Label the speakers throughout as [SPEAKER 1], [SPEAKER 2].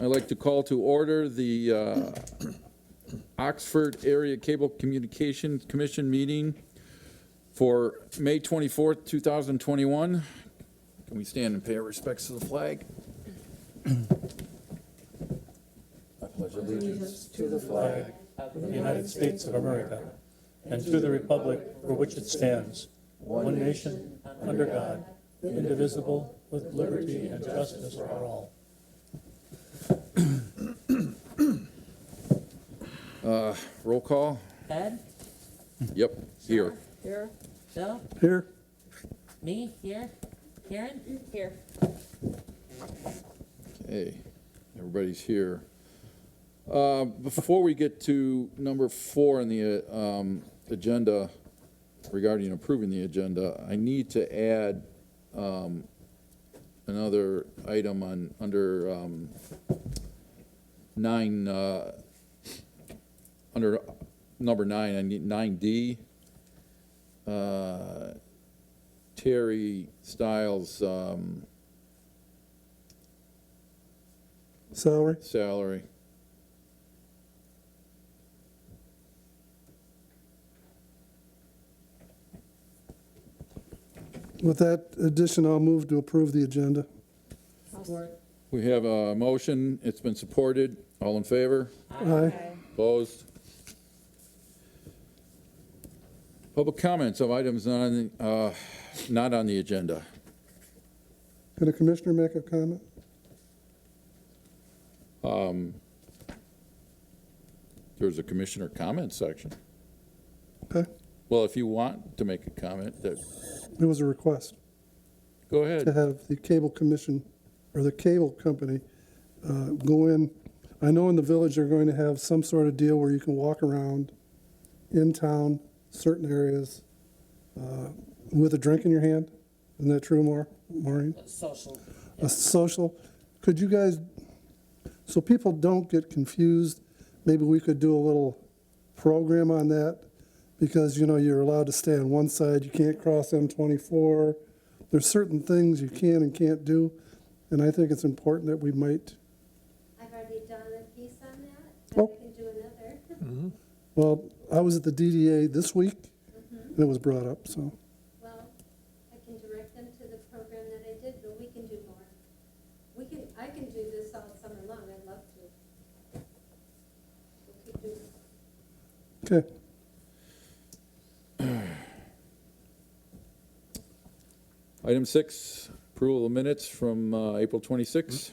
[SPEAKER 1] I'd like to call to order the Oxford Area Cable Communications Commission meeting for May 24th, 2021. Can we stand and pay our respects to the flag? I pledge allegiance
[SPEAKER 2] to the flag of the United States of America and to the republic for which it stands, one nation, under God, indivisible, with liberty and justice for all.
[SPEAKER 1] Roll call?
[SPEAKER 3] Ed?
[SPEAKER 1] Yep, here.
[SPEAKER 3] Here. Bill?
[SPEAKER 2] Here.
[SPEAKER 3] Me? Here. Karen? Here.
[SPEAKER 1] Okay, everybody's here. Before we get to number 4 on the agenda regarding approving the agenda, I need to add another item on under 9, under number 9, I need 9D. Terry Stiles' salary.
[SPEAKER 4] With that addition, I'll move to approve the agenda.
[SPEAKER 3] Support.
[SPEAKER 1] We have a motion, it's been supported. All in favor?
[SPEAKER 4] Aye.
[SPEAKER 1] Opposed? Public comments of items not on the agenda.
[SPEAKER 4] Could a commissioner make a comment?
[SPEAKER 1] There's a commissioner comment section.
[SPEAKER 4] Okay,
[SPEAKER 1] Well, if you want to make a comment,
[SPEAKER 4] it was a request
[SPEAKER 1] go
[SPEAKER 4] to
[SPEAKER 1] ahead.
[SPEAKER 4] have the cable commission, or the cable company, go in. I know in the village they're going to have some sort of deal where you can walk around in town, certain areas, with a drink in your hand. Isn't that true, Maureen?
[SPEAKER 3] Social.
[SPEAKER 4] A social. Could you guys, so people don't get confused, maybe we could do a little program on that, because, you know, you're allowed to stay on one side, you can't cross M24. There's certain things you can and can't do, and I think it's important that we might,
[SPEAKER 5] I've already done a piece on that, but I can do another.
[SPEAKER 4] well, I was at the DDA this week, and it was brought up, so.
[SPEAKER 5] Well, I can direct them to the program that I did, but we can do more. I can do this all summer long, I'd love to. We'll keep doing it.
[SPEAKER 4] Okay.
[SPEAKER 1] Item 6, approval of minutes from April 26th.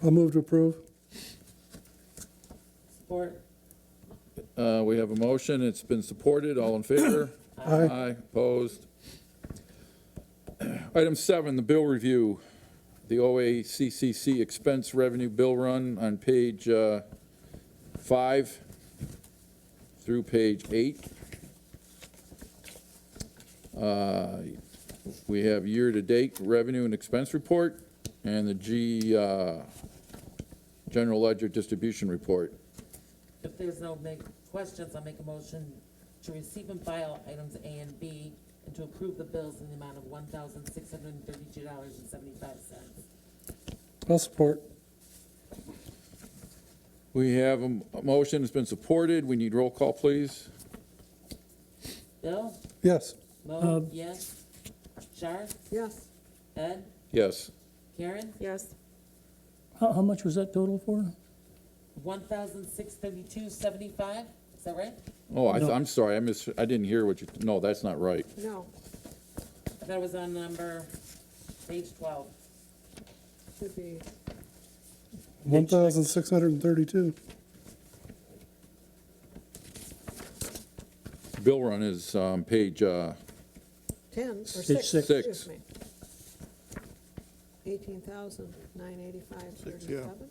[SPEAKER 4] I'll move to approve.
[SPEAKER 3] Support.
[SPEAKER 1] We have a motion, it's been supported. All in favor?
[SPEAKER 4] Aye.
[SPEAKER 1] Opposed? Item 7, the bill review. The OACCC expense revenue bill run on page 5 through page 8. We have year-to-date revenue and expense report and the general ledger distribution report.
[SPEAKER 3] If there's no questions, I'll make a motion to receive and file items A and B and to approve the bills in the amount of $1,632.75.
[SPEAKER 4] I'll support.
[SPEAKER 1] We have a motion, it's been supported. We need roll call, please.
[SPEAKER 3] Bill?
[SPEAKER 4] Yes.
[SPEAKER 3] Mo? Yes. Shar?
[SPEAKER 2] Yes.
[SPEAKER 3] Ed?
[SPEAKER 1] Yes.
[SPEAKER 3] Karen?
[SPEAKER 6] Yes.
[SPEAKER 2] How much was that total for?
[SPEAKER 3] $1,632.75. Is that right?
[SPEAKER 1] Oh,
[SPEAKER 2] No.
[SPEAKER 1] I'm sorry, I didn't hear what you, no, that's not right.
[SPEAKER 6] No,
[SPEAKER 3] I thought it was on page 12.
[SPEAKER 6] should be,
[SPEAKER 4] 1,632.
[SPEAKER 1] Bill run is page,
[SPEAKER 6] 10 or
[SPEAKER 2] Page
[SPEAKER 6] 6,
[SPEAKER 2] six.
[SPEAKER 6] excuse me. 18,985.37.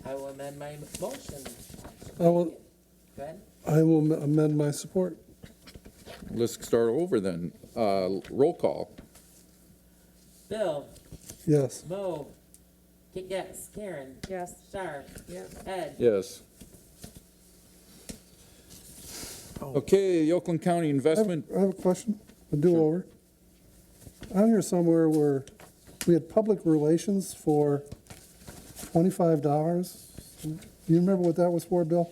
[SPEAKER 3] I will amend my motion.
[SPEAKER 4] I will,
[SPEAKER 3] Go ahead.
[SPEAKER 4] I will amend my support.
[SPEAKER 1] let's start over then. Roll call.
[SPEAKER 3] Bill?
[SPEAKER 4] Yes.
[SPEAKER 3] Mo? Yes. Karen?
[SPEAKER 6] Yes.
[SPEAKER 3] Shar?
[SPEAKER 6] Yes.
[SPEAKER 3] Ed?
[SPEAKER 1] Yes. Okay, the Oakland County Investment,
[SPEAKER 4] I have a question, a do-over. on here somewhere where we had public relations for $25. You remember what that was for, Bill?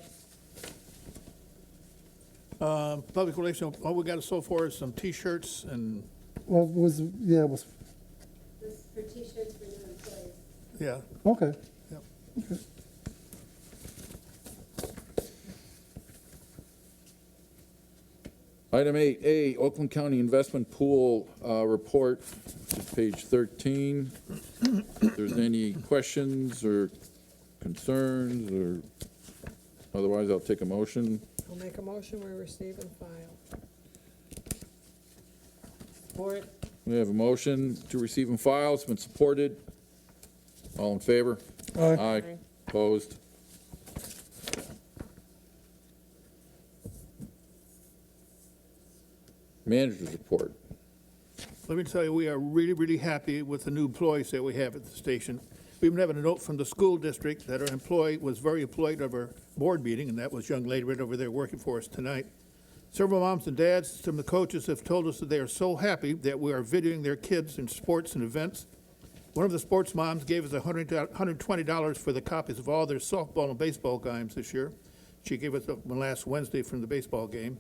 [SPEAKER 7] Public relations, all we got so far is some T-shirts and,
[SPEAKER 4] Well, it was, yeah, it was,
[SPEAKER 5] This is for T-shirts for new employees.
[SPEAKER 7] yeah.
[SPEAKER 4] okay.
[SPEAKER 7] Yep.
[SPEAKER 4] Okay.
[SPEAKER 1] Item 8A, Oakland County Investment Pool Report, page 13. If there's any questions or concerns, or otherwise, I'll take a motion.
[SPEAKER 6] I'll make a motion, we receive and file.
[SPEAKER 3] Support.
[SPEAKER 1] We have a motion to receive and file. It's been supported. All in favor?
[SPEAKER 4] Aye.
[SPEAKER 1] Opposed? Manager's report.
[SPEAKER 7] Let me tell you, we are really, really happy with the new employees that we have at the station. We've been having a note from the school district that our employee was very employed of our board meeting, and that was young lady right over there working for us tonight. Several moms and dads, some of the coaches have told us that they are so happy that we are videoing their kids in sports and events. One of the sports moms gave us $120 for the copies of all their softball and baseball games this year. She gave us one last Wednesday from the baseball game.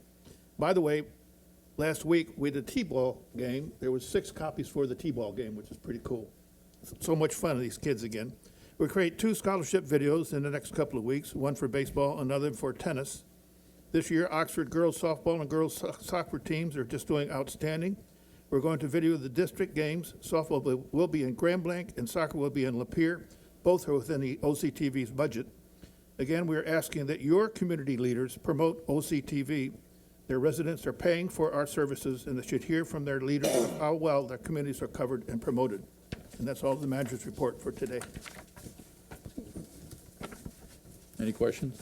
[SPEAKER 7] By the way, last week we had a T-ball game. There was 6 copies for the T-ball game, which is pretty cool. So much fun, these kids again. We'll create 2 scholarship videos in the next couple of weeks, one for baseball, another for tennis. This year, Oxford girls softball and girls soccer teams are just doing outstanding. We're going to video the district games. Softball will be in Grand Blanc and soccer will be in Lapeer. Both are within the OCTV's budget. Again, we're asking that your community leaders promote OCTV. Their residents are paying for our services, and they should hear from their leaders how well their communities are covered and promoted. And that's all the manager's report for today.
[SPEAKER 1] Any questions?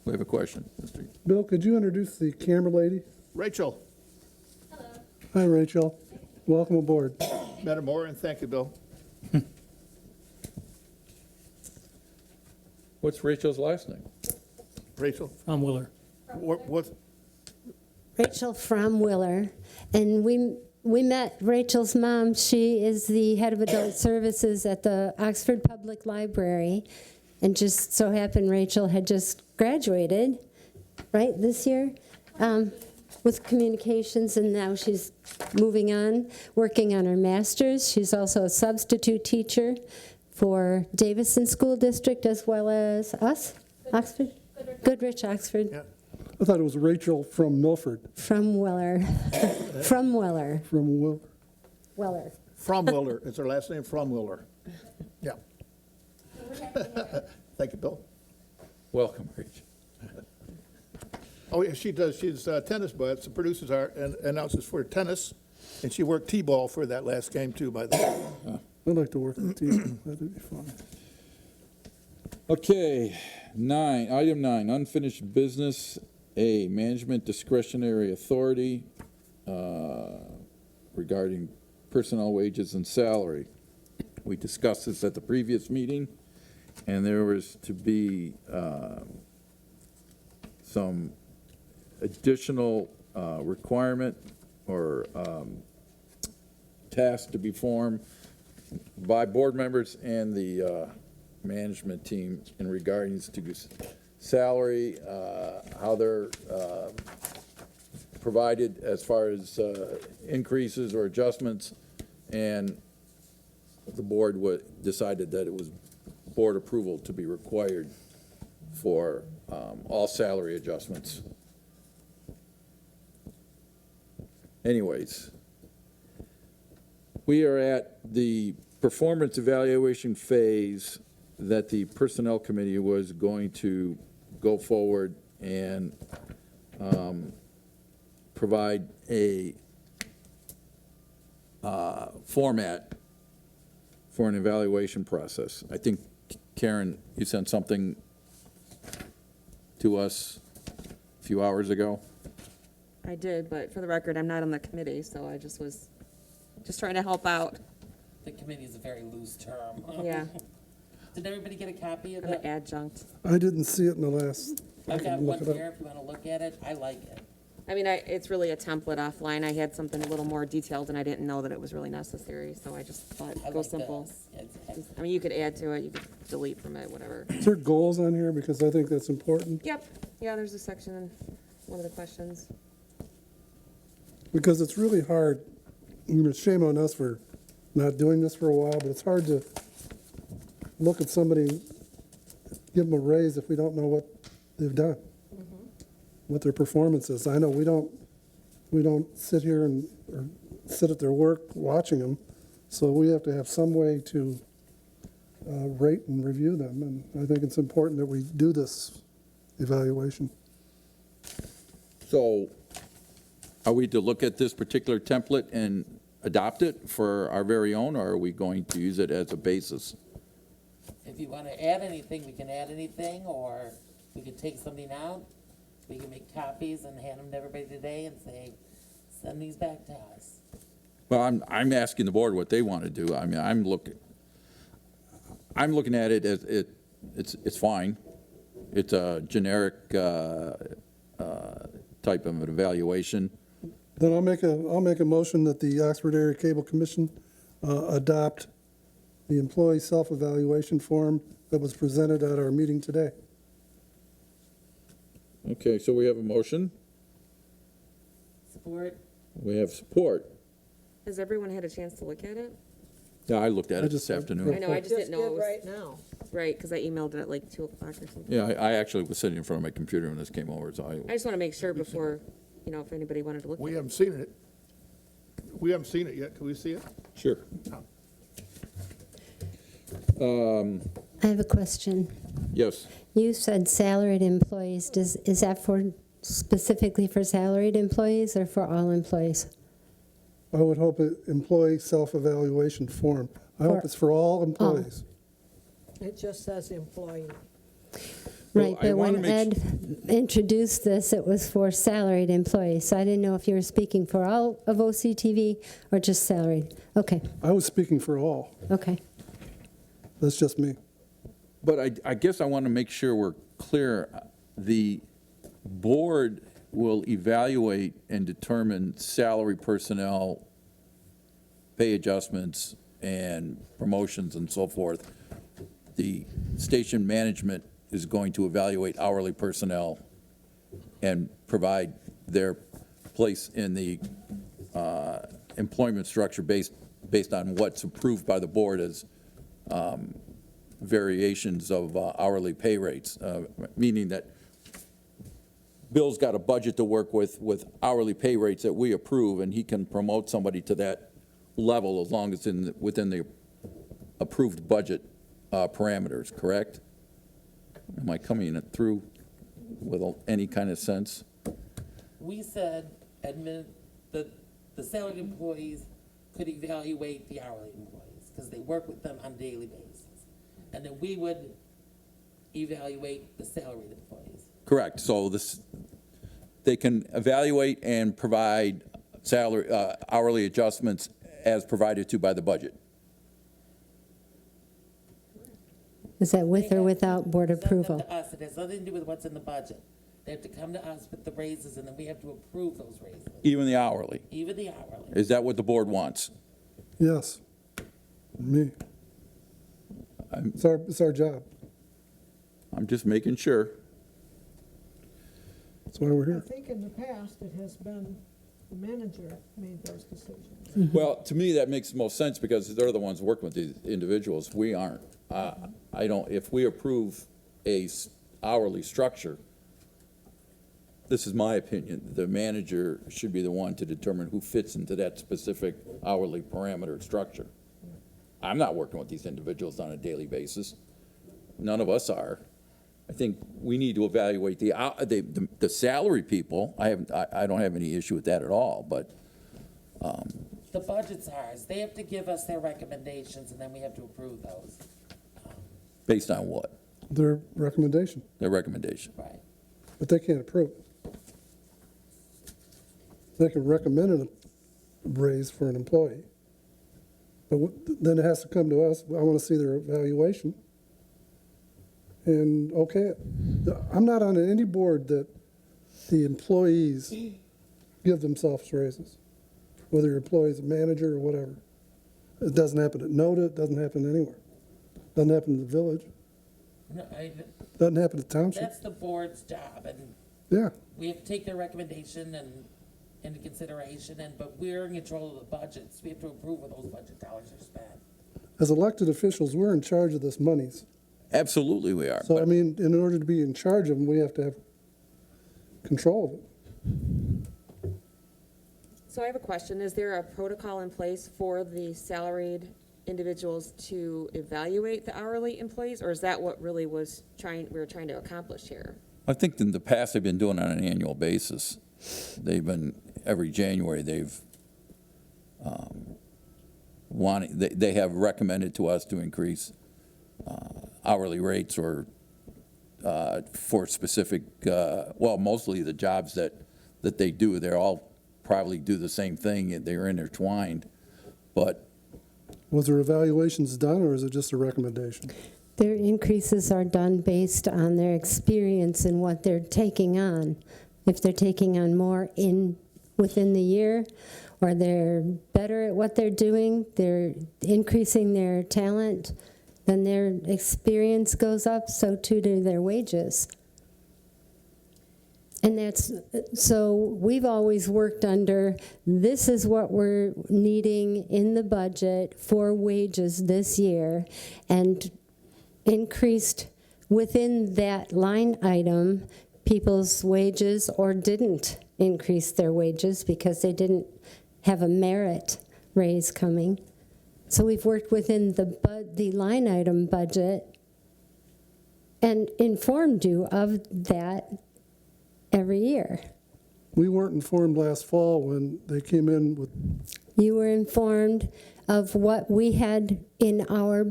[SPEAKER 1] We have a question, Mr.
[SPEAKER 4] Bill, could you introduce the camera lady?
[SPEAKER 7] Rachel,
[SPEAKER 5] Hello.
[SPEAKER 4] Hi, Rachel. Welcome aboard.
[SPEAKER 7] Madam Moore, and thank you, Bill.
[SPEAKER 1] What's Rachel's last name?
[SPEAKER 7] Rachel,
[SPEAKER 2] Tom Willer.
[SPEAKER 7] what,
[SPEAKER 8] Rachel from Willer, and we met Rachel's mom. She is the head of adult services at the Oxford Public Library, and just so happened Rachel had just graduated, right, this year, with communications, and now she's moving on, working on her master's. She's also a substitute teacher for Davison School District as well as us, Oxford, Goodrich, Oxford.
[SPEAKER 7] yeah.
[SPEAKER 4] I thought it was Rachel from Milford,
[SPEAKER 8] From Weller. From Weller.
[SPEAKER 4] from Will.
[SPEAKER 8] Weller.
[SPEAKER 7] Fromwiller is her last name, Fromwiller. Yeah. Thank you, Bill.
[SPEAKER 1] Welcome, Rachel.
[SPEAKER 7] Oh, yeah, she does. She's tennis buds, produces our and announces for tennis, and she worked T-ball for that last game too, by the way.
[SPEAKER 4] I'd like to work with you. That'd be fun.
[SPEAKER 1] Okay, item 9, unfinished business. A, management discretionary authority regarding personnel wages and salary. We discussed this at the previous meeting, and there was to be some additional requirement or task to be formed by board members and the management team in regards to salary, how they're provided as far as increases or adjustments, and the board decided that it was board approval to be required for all salary adjustments. Anyways, we are at the performance evaluation phase that the Personnel Committee was going to go forward and provide a format for an evaluation process. I think, Karen, you sent something to us a few hours ago.
[SPEAKER 9] I did, but for the record, I'm not on the committee, so I just was trying to help out.
[SPEAKER 3] The committee is a very loose term.
[SPEAKER 9] Yeah,
[SPEAKER 3] Did everybody get a copy of
[SPEAKER 9] I'm an
[SPEAKER 3] it?
[SPEAKER 9] adjunct.
[SPEAKER 4] I didn't see it in the last.
[SPEAKER 3] I've got
[SPEAKER 4] look
[SPEAKER 3] one
[SPEAKER 4] it up.
[SPEAKER 3] here if you want to look at it. I like it.
[SPEAKER 9] I mean, it's really a template offline. I had something a little more detailed and I didn't know that it was really necessary, so I just thought,
[SPEAKER 3] I
[SPEAKER 9] go
[SPEAKER 3] like
[SPEAKER 9] simple.
[SPEAKER 3] this. It's-
[SPEAKER 9] I mean, you could add to it, you could delete from it, whatever.
[SPEAKER 4] Is there goals on here? Because I think that's important.
[SPEAKER 9] Yep, yeah, there's a section in one of the questions.
[SPEAKER 4] Because it's really hard, shame on us for not doing this for a while, but it's hard to look at somebody, give them a raise if we don't know what they've done, what their performance is. I know we don't sit here or sit at their work watching them, so we have to have some way to rate and review them, and I think it's important that we do this evaluation.
[SPEAKER 1] So are we to look at this particular template and adopt it for our very own, or are we going to use it as a basis?
[SPEAKER 3] If you wanna add anything, we can add anything, or we can take something out. We can make copies and hand them to everybody today and say, send these back to us.
[SPEAKER 1] Well, I'm asking the board what they want to do. I mean, I'm looking at it as it's fine. It's a generic type of an evaluation.
[SPEAKER 4] Then I'll make a motion that the Oxford Area Cable Commission adopt the employee self-evaluation form that was presented at our meeting today.
[SPEAKER 1] Okay, so we have a motion.
[SPEAKER 3] Support?
[SPEAKER 1] We have support.
[SPEAKER 9] Has everyone had a chance to look at it?
[SPEAKER 1] Yeah, I looked at
[SPEAKER 4] I
[SPEAKER 1] it
[SPEAKER 4] just-
[SPEAKER 1] this afternoon.
[SPEAKER 9] I know, I just didn't know. It was-
[SPEAKER 6] right now.
[SPEAKER 9] Right, because I emailed it at like 2 o'clock or something.
[SPEAKER 1] Yeah, I actually was sitting in front of my computer when this came over, so
[SPEAKER 9] I just want to make sure before, if anybody wanted to look at
[SPEAKER 7] We
[SPEAKER 9] it.
[SPEAKER 7] haven't seen it. We haven't seen it yet. Can we see it?
[SPEAKER 1] Sure.
[SPEAKER 8] I have a question.
[SPEAKER 1] Yes.
[SPEAKER 8] You said salaried employees. Is that specifically for salaried employees or for all employees?
[SPEAKER 4] I would hope it employee self-evaluation form. I hope it's for all employees.
[SPEAKER 6] It just says employee.
[SPEAKER 1] Well,
[SPEAKER 8] Right,
[SPEAKER 1] I
[SPEAKER 8] but
[SPEAKER 1] wanna
[SPEAKER 8] when
[SPEAKER 1] make
[SPEAKER 8] Ed introduced this, it was for salaried employees. So I didn't know if you were speaking for all of OCTV or just salaried. Okay,
[SPEAKER 4] I was speaking for all.
[SPEAKER 8] okay.
[SPEAKER 4] That's just me.
[SPEAKER 1] But I guess I want to make sure we're clear. The board will evaluate and determine salary personnel, pay adjustments, and promotions and so forth. The station management is going to evaluate hourly personnel and provide their place in the employment structure based on what's approved by the board as variations of hourly pay rates, meaning that Bill's got a budget to work with hourly pay rates that we approve, and he can promote somebody to that level as long as it's within the approved budget parameters, correct? Am I coming through with any kind of sense?
[SPEAKER 3] We said that the salaried employees could evaluate the hourly employees, because they work with them on a daily basis. And then we would evaluate the salaried employees.
[SPEAKER 1] Correct. So they can evaluate and provide salary, hourly adjustments as provided to by the budget.
[SPEAKER 8] Is that with or without board
[SPEAKER 3] It's not up
[SPEAKER 8] approval?
[SPEAKER 3] to us. It has nothing to do with what's in the budget. They have to come to us with the raises, and then we have to approve those raises,
[SPEAKER 1] Even the hourly.
[SPEAKER 3] even the hourly.
[SPEAKER 1] Is that what the board wants?
[SPEAKER 4] Yes. Me. It's our job.
[SPEAKER 1] I'm just making sure.
[SPEAKER 4] That's why we're
[SPEAKER 6] I
[SPEAKER 4] here.
[SPEAKER 6] think in the past, it has been the manager made those decisions.
[SPEAKER 1] Well, to me, that makes the most sense because they're the ones working with these individuals. We aren't. I don't, if we approve a hourly structure, this is my opinion, the manager should be the one to determine who fits into that specific hourly parameter structure. I'm not working with these individuals on a daily basis. None of us are. I think we need to evaluate the salary people. I don't have any issue with that at all, but
[SPEAKER 3] The budget's ours. They have to give us their recommendations, and then we have to approve those.
[SPEAKER 1] based on what?
[SPEAKER 4] Their recommendation,
[SPEAKER 1] Their recommendation.
[SPEAKER 3] Right.
[SPEAKER 4] but they can't approve it. They can recommend a raise for an employee. But then it has to come to us. I want to see their evaluation. And okay it. I'm not on any board that the employees give themselves raises, whether your employee's a manager or whatever. It doesn't happen at NODA, it doesn't happen anywhere. Doesn't happen in the village,
[SPEAKER 3] No,
[SPEAKER 4] doesn't happen at township.
[SPEAKER 3] that's the board's job, and
[SPEAKER 4] Yeah,
[SPEAKER 3] we have to take their recommendation into consideration, but we're in control of the budgets. We have to approve where those budget dollars are spent.
[SPEAKER 4] as elected officials, we're in charge of this monies.
[SPEAKER 1] Absolutely we are.
[SPEAKER 4] So, I mean, in order to be in charge of them, we have to have control of it.
[SPEAKER 9] So I have a question. Is there a protocol in place for the salaried individuals to evaluate the hourly employees? Or is that what really we were trying to accomplish here?
[SPEAKER 1] I think in the past, they've been doing it on an annual basis. They've been, every January, they've they have recommended to us to increase hourly rates or for specific, well, mostly the jobs that they do. They're all probably do the same thing, they're intertwined, but
[SPEAKER 4] Was there evaluations done, or is it just a recommendation?
[SPEAKER 8] Their increases are done based on their experience and what they're taking on. If they're taking on more within the year, or they're better at what they're doing, they're increasing their talent, then their experience goes up, so too do their wages. And so we've always worked under, this is what we're needing in the budget for wages this year, and increased within that line item people's wages, or didn't increase their wages because they didn't have a merit raise coming. So we've worked within the line item budget and informed you of that every year.
[SPEAKER 4] We weren't informed last fall when they came in with,
[SPEAKER 8] You were informed of what we had in our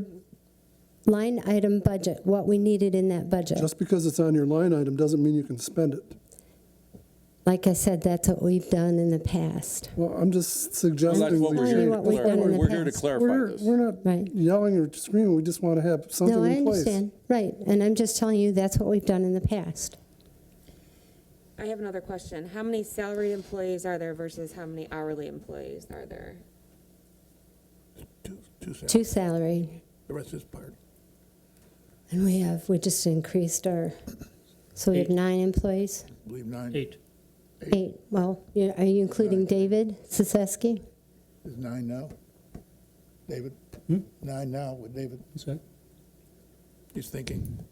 [SPEAKER 8] line item budget, what we needed in that budget.
[SPEAKER 4] just because it's on your line item doesn't mean you can spend it.
[SPEAKER 8] Like I said, that's what we've done in the past.
[SPEAKER 4] Well, I'm just
[SPEAKER 1] well,
[SPEAKER 4] suggesting.
[SPEAKER 1] that's what
[SPEAKER 4] we
[SPEAKER 1] we're
[SPEAKER 8] Tell
[SPEAKER 1] here
[SPEAKER 8] you
[SPEAKER 1] to
[SPEAKER 8] what we've done in
[SPEAKER 1] clarify.
[SPEAKER 8] the
[SPEAKER 1] We're here to
[SPEAKER 8] past.
[SPEAKER 1] clarify
[SPEAKER 4] We're,
[SPEAKER 1] this.
[SPEAKER 4] we're not
[SPEAKER 8] Right.
[SPEAKER 4] yelling or screaming, we just want to have something
[SPEAKER 8] No, I
[SPEAKER 4] in place.
[SPEAKER 8] understand. Right, and I'm just telling you, that's what we've done in the past.
[SPEAKER 9] I have another question. How many salaried employees are there versus how many hourly employees are there?
[SPEAKER 7] Two salaries.
[SPEAKER 8] Two salary,
[SPEAKER 7] The rest is part.
[SPEAKER 8] and we just increased our, so we have 9 employees?
[SPEAKER 7] I believe 9.
[SPEAKER 2] 8.
[SPEAKER 8] 8, well, are you including David Siseski?
[SPEAKER 7] Is 9 now? David? 9 now with David.
[SPEAKER 2] What's that?
[SPEAKER 7] He's thinking.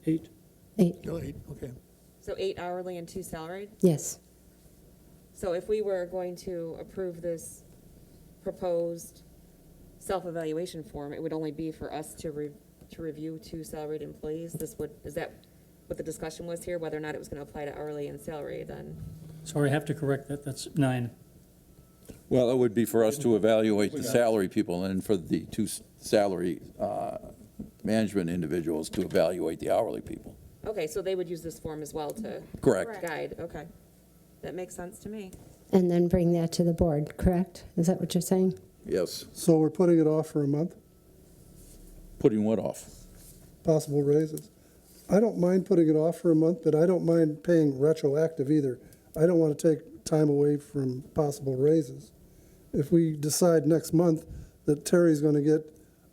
[SPEAKER 2] 8.
[SPEAKER 8] 8,
[SPEAKER 7] Still 8, okay.
[SPEAKER 9] So 8 hourly and 2 salaried?
[SPEAKER 8] yes.
[SPEAKER 9] So if we were going to approve this proposed self-evaluation form, it would only be for us to review 2 salaried employees? Is that what the discussion was here, whether or not it was going to apply to hourly and salary then?
[SPEAKER 2] Sorry, I have to correct that. That's 9.
[SPEAKER 1] Well, it would be for us to evaluate the salary people, and for the 2 salary management individuals to evaluate the hourly people.
[SPEAKER 9] Okay, so they would use this form as well to
[SPEAKER 1] Correct.
[SPEAKER 9] guide, okay. That makes sense to me.
[SPEAKER 8] And then bring that to the board, correct? Is that what you're saying?
[SPEAKER 1] Yes.
[SPEAKER 4] So we're putting it off for a month,
[SPEAKER 1] Putting what off?
[SPEAKER 4] possible raises. I don't mind putting it off for a month, but I don't mind paying retroactive either. I don't want to take time away from possible raises. If we decide next month that Terry's going to get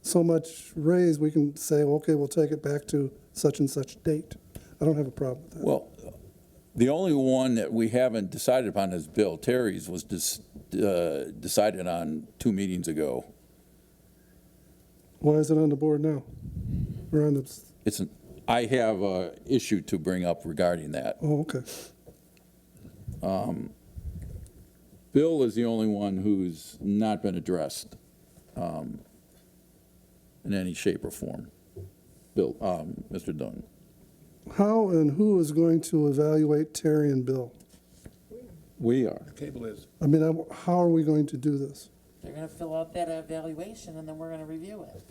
[SPEAKER 4] so much raise, we can say, okay, we'll take it back to such and such date. I don't have a problem with that.
[SPEAKER 1] Well, the only one that we haven't decided upon is Bill Terry's, was decided on 2 meetings ago.
[SPEAKER 4] Why is it on the board now? We're on the,
[SPEAKER 1] I have a issue to bring up regarding that.
[SPEAKER 4] oh, okay.
[SPEAKER 1] Bill is the only one who's not been addressed in any shape or form. Bill, Mr. Dunn.
[SPEAKER 4] How and who is going to evaluate Terry and Bill?
[SPEAKER 1] We are.
[SPEAKER 7] Cable is.
[SPEAKER 4] I mean, how are we going to do this?
[SPEAKER 3] They're gonna fill out that evaluation, and then we're gonna review it.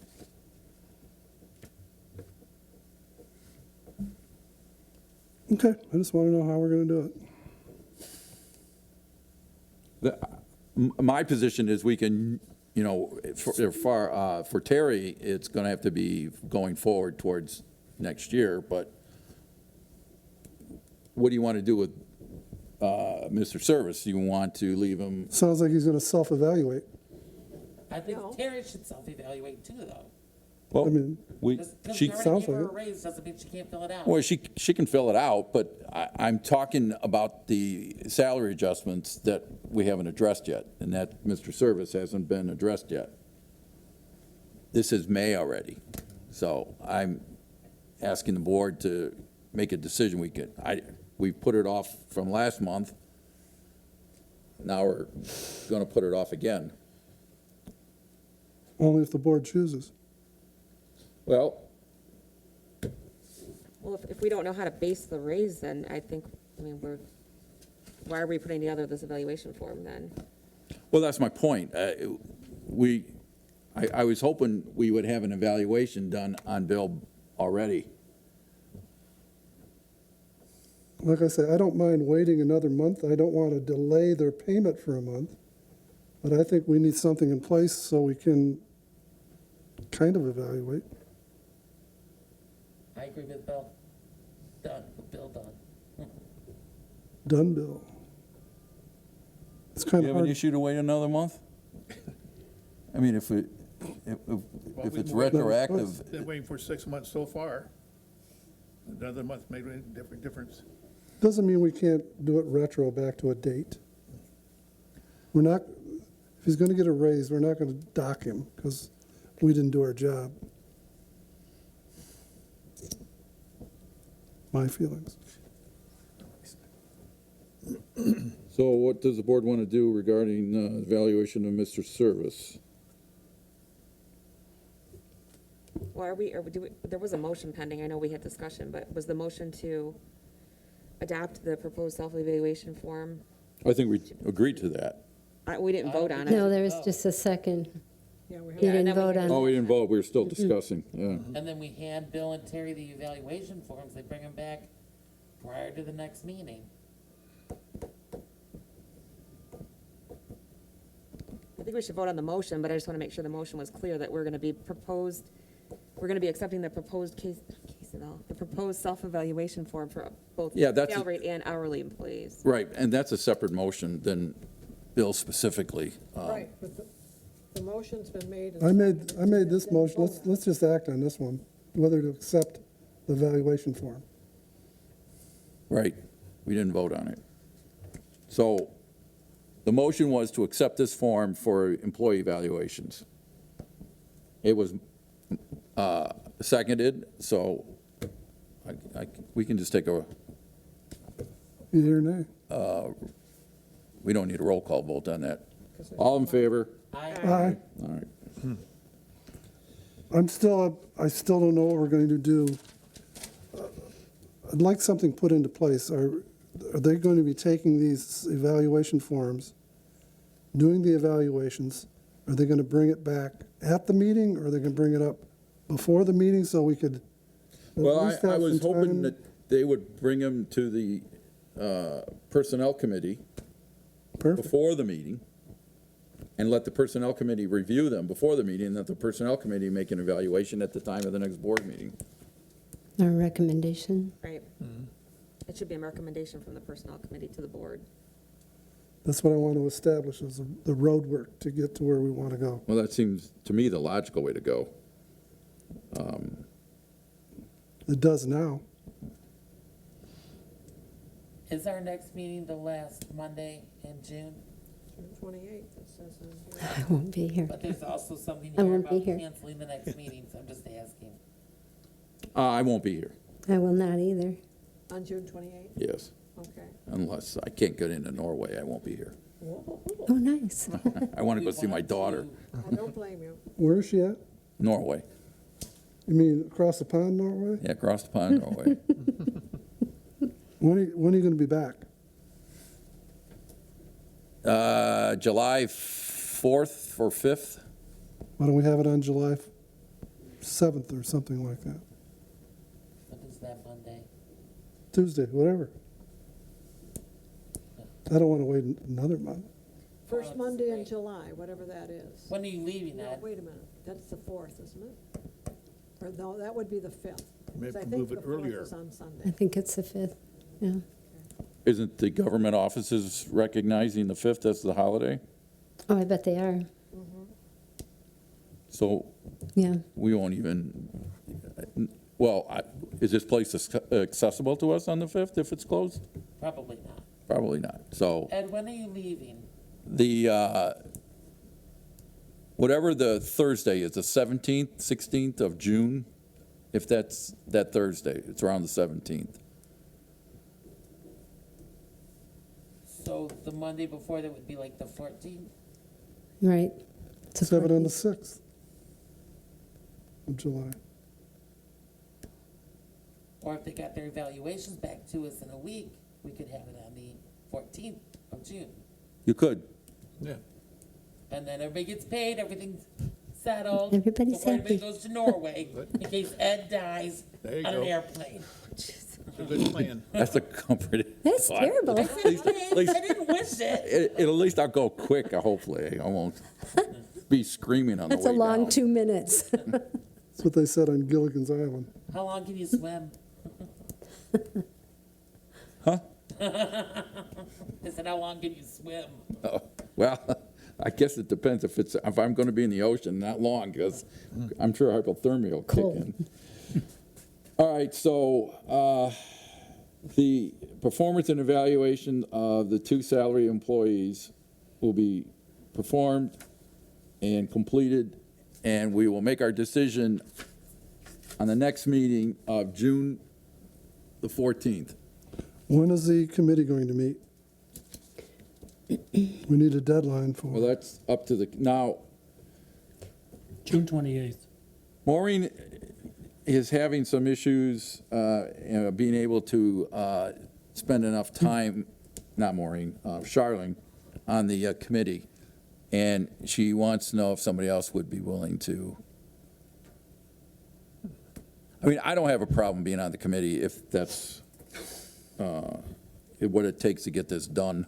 [SPEAKER 4] Okay, I just want to know how we're going to do it.
[SPEAKER 1] My position is we can, for Terry, it's going to have to be going forward towards next year, but what do you want to do with Mr. Service, you want to leave him,
[SPEAKER 4] Sounds like he's gonna self-evaluate.
[SPEAKER 3] I think
[SPEAKER 6] No.
[SPEAKER 3] Terry should self-evaluate too, though.
[SPEAKER 1] well,
[SPEAKER 4] I mean,
[SPEAKER 3] Because
[SPEAKER 1] she,
[SPEAKER 3] we already
[SPEAKER 4] sounds
[SPEAKER 3] gave her a
[SPEAKER 4] like
[SPEAKER 3] raise, doesn't mean she can't fill it out.
[SPEAKER 1] well, she can fill it out, but I'm talking about the salary adjustments that we haven't addressed yet, and that Mr. Service hasn't been addressed yet. This is May already, so I'm asking the board to make a decision. We put it off from last month. Now we're gonna put it off again.
[SPEAKER 4] only if the board chooses.
[SPEAKER 1] Well,
[SPEAKER 9] Well, if we don't know how to base the raise, then I think, I mean, why are we putting together this evaluation form then?
[SPEAKER 1] well, that's my point. I was hoping we would have an evaluation done on Bill already.
[SPEAKER 4] Like I said, I don't mind waiting another month. I don't want to delay their payment for a month. But I think we need something in place so we can kind of evaluate.
[SPEAKER 3] I agree with Bill. Done, with Bill done.
[SPEAKER 4] Done, Bill. It's
[SPEAKER 1] Do
[SPEAKER 4] kind
[SPEAKER 1] you
[SPEAKER 4] of
[SPEAKER 1] have an
[SPEAKER 4] hard.
[SPEAKER 1] issue to wait another month? I mean, if it's retroactive,
[SPEAKER 7] Been waiting for 6 months so far. Another month made a different difference.
[SPEAKER 4] Doesn't mean we can't do it retro back to a date. We're not, if he's going to get a raise, we're not going to dock him because we didn't do our job. My feelings.
[SPEAKER 1] so what does the board want to do regarding evaluation of Mr. Service?
[SPEAKER 9] Well, there was a motion pending, I know we had discussion, but was the motion to adopt the proposed self-evaluation form?
[SPEAKER 1] I think we agreed to that.
[SPEAKER 9] We didn't vote on it.
[SPEAKER 8] No, there was just a second.
[SPEAKER 6] Yeah, we
[SPEAKER 8] You
[SPEAKER 6] have,
[SPEAKER 9] Yeah,
[SPEAKER 8] didn't
[SPEAKER 9] and then we
[SPEAKER 8] vote on
[SPEAKER 1] Oh,
[SPEAKER 8] it.
[SPEAKER 1] we didn't vote, we were still discussing, yeah.
[SPEAKER 3] And then we hand Bill and Terry the evaluation forms, they bring them back prior to the next meeting.
[SPEAKER 9] I think we should vote on the motion, but I just want to make sure the motion was clear that we're going to be accepting the proposed the proposed self-evaluation form for both
[SPEAKER 1] Yeah, that's a-
[SPEAKER 9] salaried and hourly employees.
[SPEAKER 1] Right, and that's a separate motion than Bill specifically.
[SPEAKER 6] right, but the motion's been made. and
[SPEAKER 4] I made
[SPEAKER 6] seconded.
[SPEAKER 4] this
[SPEAKER 6] Then
[SPEAKER 4] motion.
[SPEAKER 6] vote.
[SPEAKER 4] Let's just act on this one, whether to accept the evaluation form.
[SPEAKER 1] Right, we didn't vote on it. So the motion was to accept this form for employee evaluations. It was seconded, so we can just take a,
[SPEAKER 4] Either or nay.
[SPEAKER 1] we don't need a roll call vote on that. All in favor?
[SPEAKER 4] Aye.
[SPEAKER 1] All right.
[SPEAKER 4] I still don't know what we're going to do. I'd like something put into place. Are they going to be taking these evaluation forms, doing the evaluations? Are they going to bring it back at the meeting, or are they going to bring it up before the meeting so we could at
[SPEAKER 1] Well,
[SPEAKER 4] least
[SPEAKER 1] I
[SPEAKER 4] have
[SPEAKER 1] was
[SPEAKER 4] some
[SPEAKER 1] hoping
[SPEAKER 4] time?
[SPEAKER 1] that they would bring them to the Personnel Committee
[SPEAKER 4] Perfect.
[SPEAKER 1] before the meeting, and let the Personnel Committee review them before the meeting, and let the Personnel Committee make an evaluation at the time of the next board meeting.
[SPEAKER 8] Our recommendation.
[SPEAKER 9] Right. It should be a recommendation from the personnel committee to the board.
[SPEAKER 4] That's what I want to establish, is the road work to get to where we want to go.
[SPEAKER 1] Well, that seems, to me, the logical way to go.
[SPEAKER 4] It does now.
[SPEAKER 3] Is our next meeting the last Monday in June?
[SPEAKER 6] June 28th, it says on here.
[SPEAKER 8] I won't be here.
[SPEAKER 3] But there's also something
[SPEAKER 8] I
[SPEAKER 3] here
[SPEAKER 8] won't be
[SPEAKER 3] about
[SPEAKER 8] here.
[SPEAKER 3] canceling the next meeting, so I'm just asking.
[SPEAKER 1] I won't be here,
[SPEAKER 8] I will not either.
[SPEAKER 6] On June 28th,
[SPEAKER 1] yes,
[SPEAKER 6] okay.
[SPEAKER 1] unless I can't get into Norway, I won't be here.
[SPEAKER 8] Oh, nice.
[SPEAKER 1] I want to go
[SPEAKER 3] We
[SPEAKER 1] see my
[SPEAKER 3] want
[SPEAKER 1] daughter,
[SPEAKER 3] to-
[SPEAKER 6] I don't blame you.
[SPEAKER 4] Where is she at?
[SPEAKER 1] Norway,
[SPEAKER 4] You mean across the pond, Norway?
[SPEAKER 1] yeah, across the pond, Norway.
[SPEAKER 4] When are you going to be back?
[SPEAKER 1] July 4th or 5th?
[SPEAKER 4] Why don't we have it on July 7th or something like that?
[SPEAKER 3] What is that Monday?
[SPEAKER 4] Tuesday, whatever. I don't want to wait another month.
[SPEAKER 6] First
[SPEAKER 3] that's
[SPEAKER 6] Monday in
[SPEAKER 3] great.
[SPEAKER 6] July, whatever that is.
[SPEAKER 3] When are you leaving,
[SPEAKER 6] No,
[SPEAKER 3] Ed?
[SPEAKER 6] wait a minute, that's the 4th, isn't it? Or no, that would be the 5th.
[SPEAKER 7] You may have
[SPEAKER 6] 'cause I
[SPEAKER 7] to
[SPEAKER 6] think
[SPEAKER 7] move
[SPEAKER 6] the
[SPEAKER 7] it
[SPEAKER 6] 4th
[SPEAKER 7] earlier.
[SPEAKER 6] is on
[SPEAKER 8] I
[SPEAKER 6] Sunday.
[SPEAKER 8] think it's the 5th. Yeah.
[SPEAKER 1] isn't the government offices recognizing the 5th as the holiday?
[SPEAKER 8] Oh, I bet they are,
[SPEAKER 1] So
[SPEAKER 8] yeah.
[SPEAKER 1] we won't even, well, is this place accessible to us on the 5th if it's closed?
[SPEAKER 3] Probably not.
[SPEAKER 1] Probably not. So
[SPEAKER 3] Ed, when are you leaving?
[SPEAKER 1] whatever the Thursday is, the 17th, 16th of June, if that's that Thursday, it's around the 17th.
[SPEAKER 3] So the Monday before that would be like the 14th?
[SPEAKER 8] Right. It's a
[SPEAKER 4] 7 on the
[SPEAKER 8] 14th.
[SPEAKER 4] 6th of July.
[SPEAKER 3] Or if they got their evaluations back to us in a week, we could have it on the 14th of June.
[SPEAKER 1] You could.
[SPEAKER 7] Yeah.
[SPEAKER 3] And then everybody gets paid, everything's settled.
[SPEAKER 8] Everybody's
[SPEAKER 3] before
[SPEAKER 8] happy.
[SPEAKER 3] everybody goes to Norway, in case Ed dies
[SPEAKER 7] There you
[SPEAKER 3] on an
[SPEAKER 7] go.
[SPEAKER 3] airplane.
[SPEAKER 7] It's a good plan.
[SPEAKER 1] That's a comfort.
[SPEAKER 8] That's terrible.
[SPEAKER 3] I didn't wish it.
[SPEAKER 1] At least I'll go quick, hopefully. I won't be screaming on the way
[SPEAKER 8] That's a long
[SPEAKER 1] down.
[SPEAKER 8] 2 minutes.
[SPEAKER 4] That's what they said on Gilligan's Island.
[SPEAKER 3] How long can you swim?
[SPEAKER 1] Huh?
[SPEAKER 3] I said, how long can you swim?
[SPEAKER 1] Oh, well, I guess it depends if I'm going to be in the ocean, not long, because I'm sure hypothermia will kick in. All right, so the performance and evaluation of the 2 salary employees will be performed and completed, and we will make our decision on the next meeting of June the 14th.
[SPEAKER 4] When is the committee going to meet? We need a deadline for
[SPEAKER 1] Well,
[SPEAKER 4] it.
[SPEAKER 1] that's up to now,
[SPEAKER 2] June 28th.
[SPEAKER 1] Maureen is having some issues being able to spend enough time, not Maureen, Charlene, on the committee. And she wants to know if somebody else would be willing to. I mean, I don't have a problem being on the committee if that's what it takes to get this done.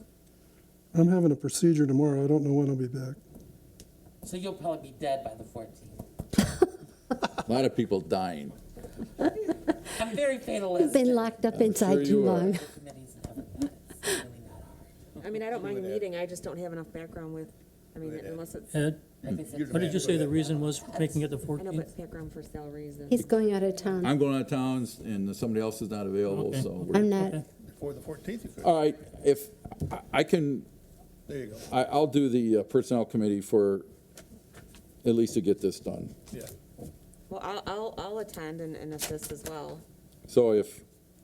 [SPEAKER 4] I'm having a procedure tomorrow. I don't know when I'll be back.
[SPEAKER 3] So you'll probably be dead by the 14th.
[SPEAKER 1] A lot of people dying.
[SPEAKER 3] I'm very
[SPEAKER 8] You've
[SPEAKER 3] fatalistic.
[SPEAKER 8] been locked up inside
[SPEAKER 1] sure
[SPEAKER 8] too
[SPEAKER 1] you are.
[SPEAKER 8] long.
[SPEAKER 3] The committee's never done it. It's really not hard.
[SPEAKER 9] I mean, I don't mind meeting, I just don't have enough background with, I mean, unless it's,
[SPEAKER 2] Ed,
[SPEAKER 3] Like I said,
[SPEAKER 2] what did you say the reason was making it the
[SPEAKER 9] I know,
[SPEAKER 2] 14th?
[SPEAKER 9] but background for salaries and.
[SPEAKER 8] He's going out of town.
[SPEAKER 1] I'm going out of town and somebody else is not available,
[SPEAKER 2] Okay.
[SPEAKER 1] so. we're-
[SPEAKER 8] I'm not.
[SPEAKER 2] Okay.
[SPEAKER 7] Before the 14th, you could.
[SPEAKER 1] All right, if, I can,
[SPEAKER 7] There you go.
[SPEAKER 1] I'll do the personnel committee for, at least to get this done.
[SPEAKER 7] Yeah.
[SPEAKER 9] Well, I'll attend and assist as well.
[SPEAKER 1] So if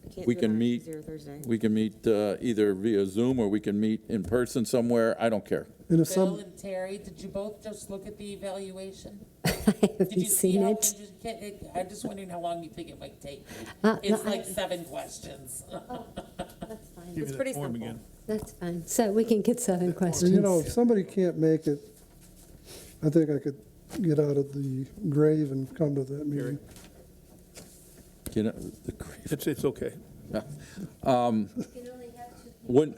[SPEAKER 9] I can't
[SPEAKER 1] we
[SPEAKER 9] do it
[SPEAKER 1] can
[SPEAKER 9] on
[SPEAKER 1] meet,
[SPEAKER 9] Tuesday or Thursday.
[SPEAKER 1] we can meet either via Zoom or we can meet in person somewhere, I don't care.
[SPEAKER 4] And if
[SPEAKER 3] Bill
[SPEAKER 4] some,
[SPEAKER 3] and Terry, did you both just look at the evaluation?
[SPEAKER 8] I
[SPEAKER 3] Did
[SPEAKER 8] haven't
[SPEAKER 3] you see
[SPEAKER 8] seen
[SPEAKER 3] how,
[SPEAKER 8] it.
[SPEAKER 3] I'm just wondering how long you think it might take.
[SPEAKER 8] No,
[SPEAKER 3] It's like 7 questions.
[SPEAKER 8] That's fine.
[SPEAKER 7] Give
[SPEAKER 9] It's
[SPEAKER 7] you
[SPEAKER 9] pretty
[SPEAKER 7] that form
[SPEAKER 9] simple.
[SPEAKER 7] again.
[SPEAKER 8] That's fine. So we can get 7
[SPEAKER 4] you know,
[SPEAKER 8] questions.
[SPEAKER 4] if somebody can't make it, I think I could get out of the grave and come to that meeting.
[SPEAKER 1] You know, the grief.
[SPEAKER 7] It's okay.
[SPEAKER 5] You can only have 2 people.
[SPEAKER 1] When,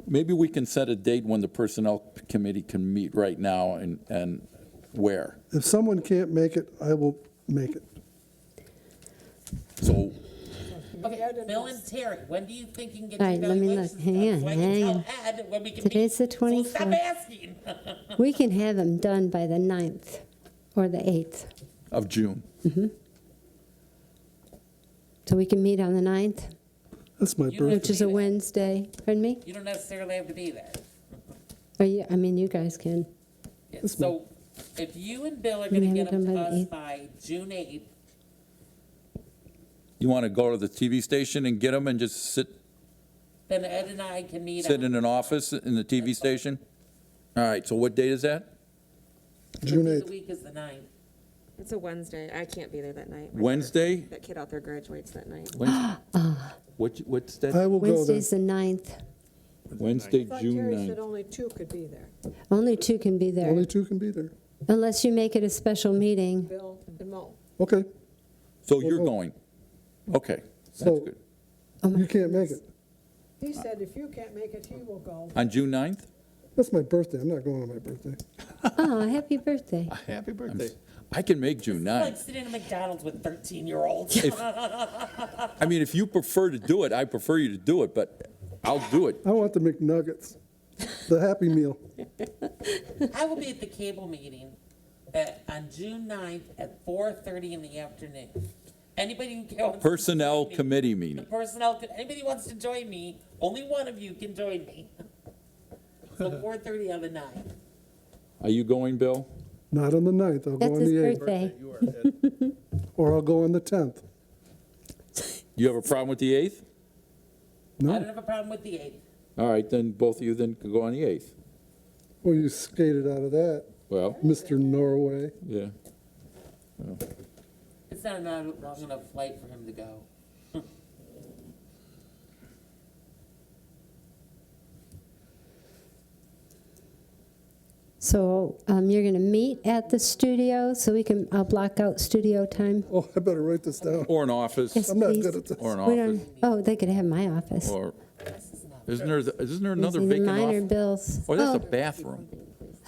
[SPEAKER 1] maybe we can set a date when the personnel committee can meet right now and where.
[SPEAKER 4] If someone can't make it, I will make it.
[SPEAKER 1] So,
[SPEAKER 3] Okay, Bill and Terry, when do you think you can get
[SPEAKER 8] All
[SPEAKER 3] your
[SPEAKER 8] right, let me look.
[SPEAKER 3] evaluations
[SPEAKER 8] Hang
[SPEAKER 3] done?
[SPEAKER 8] on,
[SPEAKER 3] So I can
[SPEAKER 8] hang
[SPEAKER 3] tell
[SPEAKER 8] on.
[SPEAKER 3] Ed when we can
[SPEAKER 8] Today's the
[SPEAKER 3] meet. So stop
[SPEAKER 8] 24th.
[SPEAKER 3] asking.
[SPEAKER 8] We can have them done by the 9th or the 8th.
[SPEAKER 1] of June.
[SPEAKER 8] So we can meet on the 9th,
[SPEAKER 4] That's my
[SPEAKER 3] You don't-
[SPEAKER 4] birthday.
[SPEAKER 8] which is a Wednesday. Pardon me?
[SPEAKER 3] You don't necessarily have to be there.
[SPEAKER 8] Or you, I mean, you guys can.
[SPEAKER 3] Yeah, so if you and Bill are
[SPEAKER 8] We
[SPEAKER 3] gonna
[SPEAKER 8] have
[SPEAKER 3] get
[SPEAKER 8] it
[SPEAKER 3] them
[SPEAKER 8] done
[SPEAKER 3] to
[SPEAKER 8] by the
[SPEAKER 3] us
[SPEAKER 8] 8th.
[SPEAKER 3] by June 8th,
[SPEAKER 1] You want to go to the TV station and get them and just sit
[SPEAKER 3] then Ed and I can meet
[SPEAKER 1] in
[SPEAKER 3] on.
[SPEAKER 1] an office in the TV station? All right, so what date is that?
[SPEAKER 4] June
[SPEAKER 3] The
[SPEAKER 4] 8th.
[SPEAKER 3] week is the 9th.
[SPEAKER 9] It's a Wednesday, I can't be there that night. My
[SPEAKER 1] Wednesday?
[SPEAKER 9] That kid out there graduates that night.
[SPEAKER 1] What's that?
[SPEAKER 4] I will go there.
[SPEAKER 8] Wednesday's the 9th.
[SPEAKER 1] Wednesday,
[SPEAKER 6] I thought
[SPEAKER 1] June
[SPEAKER 6] Terry said
[SPEAKER 1] 9th.
[SPEAKER 6] only 2 could be there,
[SPEAKER 8] Only 2 can be there,
[SPEAKER 4] Only 2 can be there.
[SPEAKER 8] unless you make it a special meeting.
[SPEAKER 6] Bill and Mo.
[SPEAKER 4] Okay,
[SPEAKER 1] So you're going? Okay, that's
[SPEAKER 4] So-
[SPEAKER 1] good.
[SPEAKER 4] you can't make it.
[SPEAKER 6] He said if you can't make it, he will go.
[SPEAKER 1] On June 9th?
[SPEAKER 4] That's my birthday. I'm not going on my birthday.
[SPEAKER 8] Oh, happy birthday.
[SPEAKER 7] Happy birthday.
[SPEAKER 1] I can make June
[SPEAKER 3] Like
[SPEAKER 1] 9th.
[SPEAKER 3] sitting in McDonald's with 13-year-olds.
[SPEAKER 1] I mean, if you prefer to do it, I prefer you to do it, but I'll do it.
[SPEAKER 4] I want the McNuggets, the Happy Meal.
[SPEAKER 3] I will be at the cable meeting on June 9th at 4:30 in the afternoon. Anybody who wants to
[SPEAKER 1] Personnel
[SPEAKER 3] join me-
[SPEAKER 1] committee
[SPEAKER 3] The
[SPEAKER 1] meeting.
[SPEAKER 3] anybody wants to join me, only one of you can join me. So 4:30 on the 9th.
[SPEAKER 1] Are you going, Bill?
[SPEAKER 4] Not on the 9th, I'll go
[SPEAKER 8] That's
[SPEAKER 4] on
[SPEAKER 8] his
[SPEAKER 4] the 8th,
[SPEAKER 8] birthday.
[SPEAKER 7] You are, Ed.
[SPEAKER 4] or I'll go on the 10th.
[SPEAKER 1] You have a problem with the 8th?
[SPEAKER 3] I
[SPEAKER 4] No,
[SPEAKER 3] don't have a problem with the 8th.
[SPEAKER 1] All right, then both of you then can go on the 8th.
[SPEAKER 4] well, you skated out of that,
[SPEAKER 1] Well,
[SPEAKER 4] Mr. Norway.
[SPEAKER 1] yeah.
[SPEAKER 3] It's not a long enough flight for him to go.
[SPEAKER 8] So you're going to meet at the studio, so I'll block out studio time?
[SPEAKER 4] Oh, I better write this down.
[SPEAKER 1] Or an office,
[SPEAKER 8] Yes,
[SPEAKER 4] I'm not
[SPEAKER 8] please.
[SPEAKER 4] good at this.
[SPEAKER 1] or an
[SPEAKER 8] We
[SPEAKER 1] office,
[SPEAKER 8] don't, oh, they could have my office.
[SPEAKER 1] or,
[SPEAKER 3] This is not.
[SPEAKER 1] isn't there another
[SPEAKER 8] It's either
[SPEAKER 1] vacant
[SPEAKER 8] mine or
[SPEAKER 1] office?
[SPEAKER 8] Bill's.
[SPEAKER 1] Oh, that's a
[SPEAKER 8] Oh,
[SPEAKER 1] bathroom.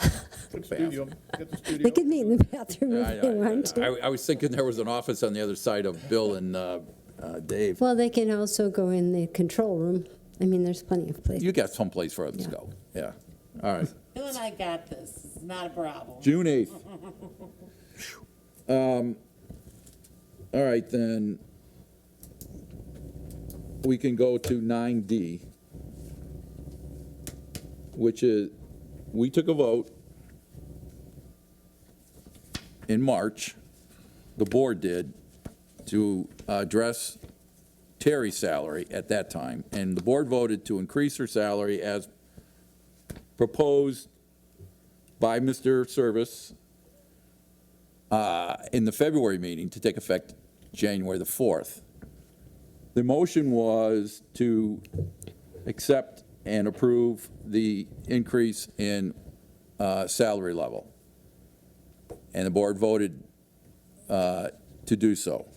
[SPEAKER 7] Get the studio, get the studio.
[SPEAKER 8] they could meet in the bathroom if they want to.
[SPEAKER 1] I was thinking there was an office on the other side of Bill and Dave.
[SPEAKER 8] Well, they can also go in the control room. I mean, there's plenty of places.
[SPEAKER 1] You got someplace for us to
[SPEAKER 8] Yeah.
[SPEAKER 1] go, yeah. All right,
[SPEAKER 3] Bill and I got this. It's not a problem.
[SPEAKER 1] June 8th. All right, then, we can go to 9D, which is, we took a vote in March, the board did, to address Terry's salary at that time, and the board voted to increase her salary as proposed by Mr. Service in the February meeting to take effect January the 4th. The motion was to accept and approve the increase in salary level. And the board voted to do so.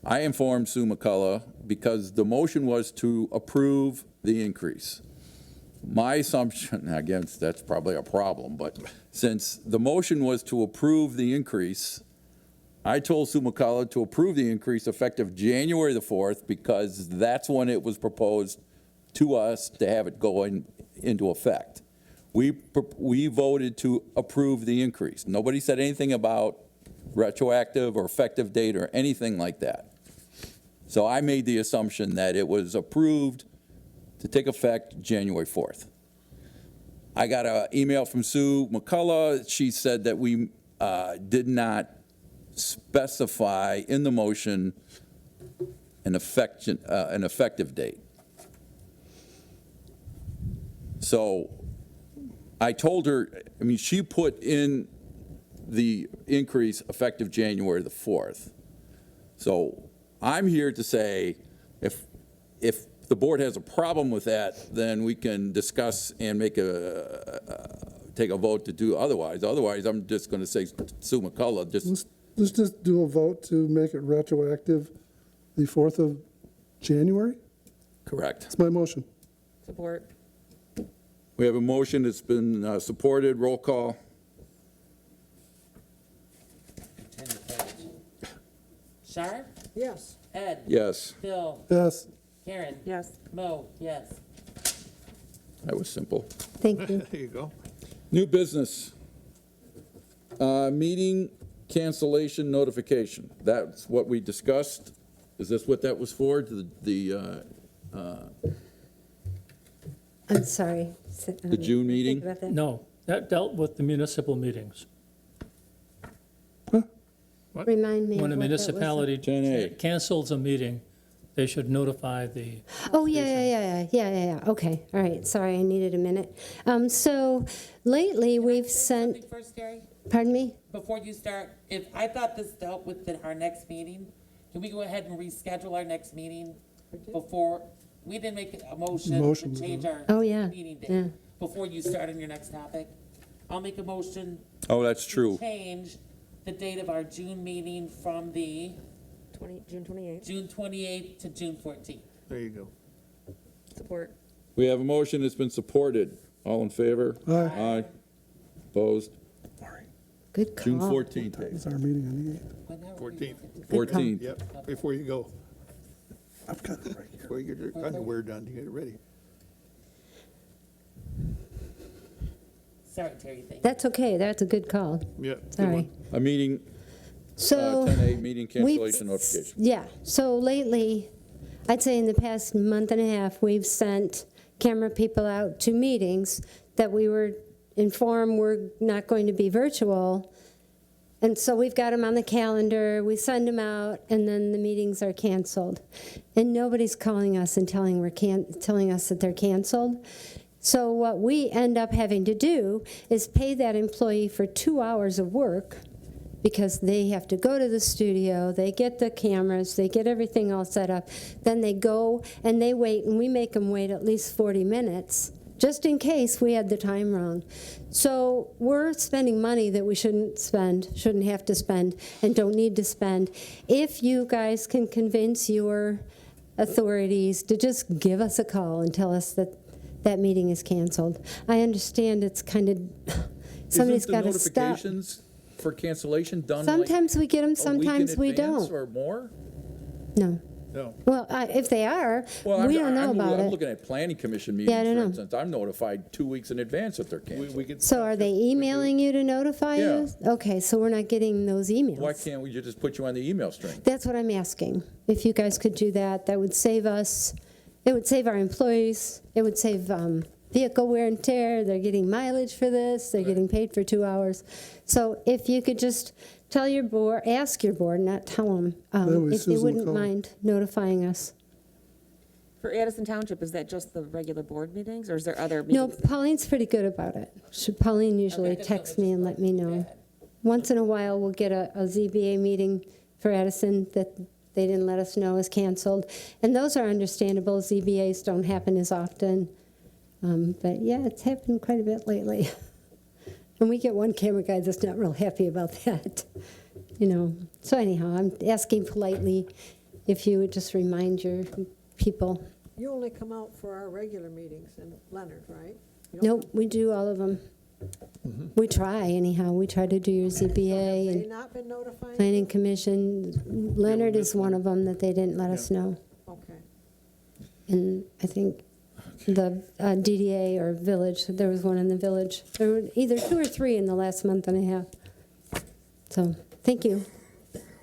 [SPEAKER 1] I informed Sue McCullough because the motion was to approve the increase. My assumption, again, that's probably a problem, but since the motion was to approve the increase, I told Sue McCullough to approve the increase effective January the 4th because that's when it was proposed to us to have it go into effect. We voted to approve the increase. Nobody said anything about retroactive or effective date or anything like that. So I made the assumption that it was approved to take effect January 4th. I got an email from Sue McCullough. She said that we did not specify in the motion an effective date. So I told her, I mean, she put in the increase effective January the 4th. So I'm here to say, if the board has a problem with that, then we can discuss and take a vote to do otherwise. Otherwise, I'm just going to say, Sue McCullough,
[SPEAKER 4] Let's just do a vote to make it retroactive the 4th of January.
[SPEAKER 1] correct.
[SPEAKER 4] That's my motion.
[SPEAKER 9] Support.
[SPEAKER 1] We have a motion that's been supported. Roll call.
[SPEAKER 3] Turn the page. Shar?
[SPEAKER 6] Yes.
[SPEAKER 3] Ed?
[SPEAKER 1] Yes,
[SPEAKER 3] Bill?
[SPEAKER 4] Yes,
[SPEAKER 3] Karen?
[SPEAKER 9] Yes.
[SPEAKER 3] Mo? Yes.
[SPEAKER 1] that was simple.
[SPEAKER 8] Thank you.
[SPEAKER 7] There you go.
[SPEAKER 1] New business. Meeting cancellation notification. That's what we discussed. Is this what that was for?
[SPEAKER 8] I'm sorry.
[SPEAKER 1] The June meeting?
[SPEAKER 8] Think about that.
[SPEAKER 2] No, that dealt with the municipal meetings.
[SPEAKER 8] Remind me of
[SPEAKER 2] When a
[SPEAKER 8] what that was.
[SPEAKER 2] municipality
[SPEAKER 1] 10A.
[SPEAKER 2] cancels a meeting, they should notify the,
[SPEAKER 8] Oh, yeah. Okay, all right, sorry, I needed a minute. So lately, we've sent,
[SPEAKER 3] Something first, Terry?
[SPEAKER 8] pardon me?
[SPEAKER 3] Before you start, I thought this dealt with our next meeting. Can we go ahead and reschedule our next meeting before, we didn't make a motion
[SPEAKER 4] Motion
[SPEAKER 3] to
[SPEAKER 4] to
[SPEAKER 3] change our
[SPEAKER 8] Oh, yeah,
[SPEAKER 3] meeting
[SPEAKER 8] yeah.
[SPEAKER 3] date before you start on your next topic? I'll make a motion
[SPEAKER 1] Oh, that's
[SPEAKER 3] to
[SPEAKER 1] true.
[SPEAKER 3] change the date of our June meeting from the
[SPEAKER 9] June 28th.
[SPEAKER 3] June 28th to June 14th.
[SPEAKER 7] There you go.
[SPEAKER 9] Support.
[SPEAKER 1] We have a motion that's been supported. All in favor?
[SPEAKER 4] Aye.
[SPEAKER 1] Aye. Opposed?
[SPEAKER 8] Good call.
[SPEAKER 1] June 14th, Dave.
[SPEAKER 4] Is our meeting on the 8th?
[SPEAKER 3] Whenever we
[SPEAKER 7] 14th.
[SPEAKER 3] want to do
[SPEAKER 1] 14th.
[SPEAKER 7] Yep, before you go,
[SPEAKER 4] I've got it right here.
[SPEAKER 7] before you get your underwear done, you get it ready.
[SPEAKER 3] it. Sorry, Terry, thank you.
[SPEAKER 8] That's okay, that's a good call.
[SPEAKER 7] Yeah. good
[SPEAKER 8] Sorry.
[SPEAKER 7] one.
[SPEAKER 1] A meeting,
[SPEAKER 8] So.
[SPEAKER 1] 10A, meeting
[SPEAKER 8] we've-
[SPEAKER 1] cancellation notification.
[SPEAKER 8] Yeah, so lately, I'd say in the past month and a half, we've sent camera people out to meetings that we were informed were not going to be virtual. And so we've got them on the calendar, we send them out, and then the meetings are canceled. And nobody's calling us and telling us that they're canceled. So what we end up having to do is pay that employee for 2 hours of work, because they have to go to the studio, they get the cameras, they get everything all set up, then they go and they wait, and we make them wait at least 40 minutes, just in case we had the time wrong. So we're spending money that we shouldn't spend, shouldn't have to spend, and don't need to spend. If you guys can convince your authorities to just give us a call and tell us that that meeting is canceled. I understand it's kind of, somebody's got to
[SPEAKER 1] Isn't the
[SPEAKER 8] stop.
[SPEAKER 1] notifications for cancellation done like
[SPEAKER 8] Sometimes we get them,
[SPEAKER 1] a week in
[SPEAKER 8] sometimes we
[SPEAKER 1] advance
[SPEAKER 8] don't.
[SPEAKER 1] or more?
[SPEAKER 8] No.
[SPEAKER 7] No.
[SPEAKER 8] Well, if they are,
[SPEAKER 1] Well,
[SPEAKER 8] we don't know
[SPEAKER 1] I'm
[SPEAKER 8] about it.
[SPEAKER 1] looking at planning commission
[SPEAKER 8] Yeah, I
[SPEAKER 1] meetings,
[SPEAKER 8] don't
[SPEAKER 1] for
[SPEAKER 8] know.
[SPEAKER 1] instance. I'm notified 2 weeks in advance that they're canceled.
[SPEAKER 7] We could.
[SPEAKER 8] So are they emailing you to notify you?
[SPEAKER 1] Yeah.
[SPEAKER 8] Okay, so we're not getting those emails.
[SPEAKER 1] Why can't we just put you on the email string?
[SPEAKER 8] That's what I'm asking. If you guys could do that, that would save us, it would save our employees, it would save vehicle wear and tear, they're getting mileage for this, they're getting paid for 2 hours. So if you could just tell your board, ask your board, not tell them,
[SPEAKER 4] way
[SPEAKER 8] if they
[SPEAKER 4] Susan
[SPEAKER 8] wouldn't
[SPEAKER 4] will call.
[SPEAKER 8] mind notifying us.
[SPEAKER 9] For Addison Township, is that just the regular board meetings, or is there other
[SPEAKER 8] No,
[SPEAKER 9] meetings?
[SPEAKER 8] Pauline's pretty good about it. Pauline usually
[SPEAKER 3] Okay.
[SPEAKER 8] texts me and let me know. Once in a while, we'll get a ZBA meeting for Addison that they didn't let us know is canceled. And those are understandable. ZBAs don't happen as often. But yeah, it's happened quite a bit lately. And we get one camera guy that's not real happy about that, you know. So anyhow, I'm asking politely if you would just remind your people.
[SPEAKER 6] You only come out for our regular meetings in Leonard, right? You don't
[SPEAKER 8] Nope, we do all of them. We try anyhow. We try to do your
[SPEAKER 6] come-
[SPEAKER 8] ZBA
[SPEAKER 6] Have they
[SPEAKER 8] and
[SPEAKER 6] not been notifying
[SPEAKER 8] Planning
[SPEAKER 6] you?
[SPEAKER 8] Commission. Leonard is one of them that they didn't let us know.
[SPEAKER 6] Okay.
[SPEAKER 8] And I think the DDA or Village, there was one in the Village. There were either 2 or 3 in the last month and a half. So, thank you.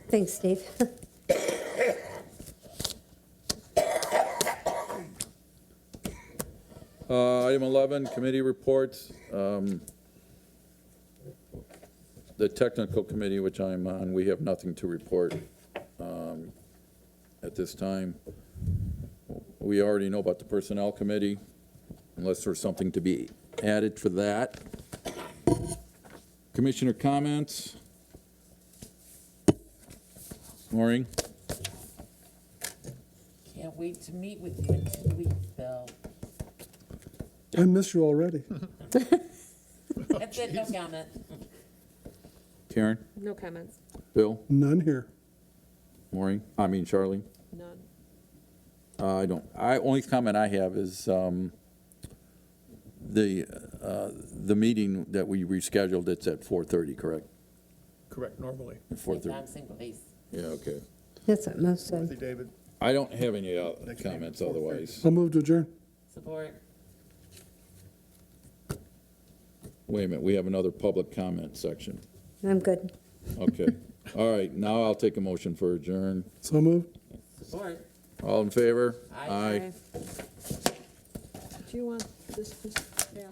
[SPEAKER 8] Thanks, Dave.
[SPEAKER 1] Item 11, committee reports. The technical committee, which I'm on, we have nothing to report at this time. We already know about the personnel committee, unless there's something to be added for that. Commissioner comments? Maureen?
[SPEAKER 3] Can't wait to meet with you in 2 weeks, Bill.
[SPEAKER 4] I miss you already.
[SPEAKER 3] That's it, no comment.
[SPEAKER 1] Karen?
[SPEAKER 9] No comments.
[SPEAKER 1] Bill?
[SPEAKER 4] None here.
[SPEAKER 1] Maureen? Charlene?
[SPEAKER 6] None.
[SPEAKER 1] Only comment I have is the meeting that we rescheduled, it's at 4:30, correct?
[SPEAKER 7] Correct, normally.
[SPEAKER 1] At
[SPEAKER 3] Same
[SPEAKER 1] 4:30.
[SPEAKER 3] time, same place.
[SPEAKER 1] Yeah, okay.
[SPEAKER 8] That's what most
[SPEAKER 7] Dorothy,
[SPEAKER 8] said.
[SPEAKER 7] David.
[SPEAKER 1] I don't have any
[SPEAKER 7] Next meeting,
[SPEAKER 1] comments
[SPEAKER 7] 4:30.
[SPEAKER 1] otherwise.
[SPEAKER 4] I'll move to adjourn.
[SPEAKER 3] Support.
[SPEAKER 1] Wait a minute, we have another public comment section.
[SPEAKER 8] I'm good.
[SPEAKER 1] Okay. All right, now I'll take a motion for adjourn.
[SPEAKER 4] So moved.
[SPEAKER 3] Support.
[SPEAKER 1] All in favor?
[SPEAKER 3] Aye.
[SPEAKER 6] Do you want this, yeah.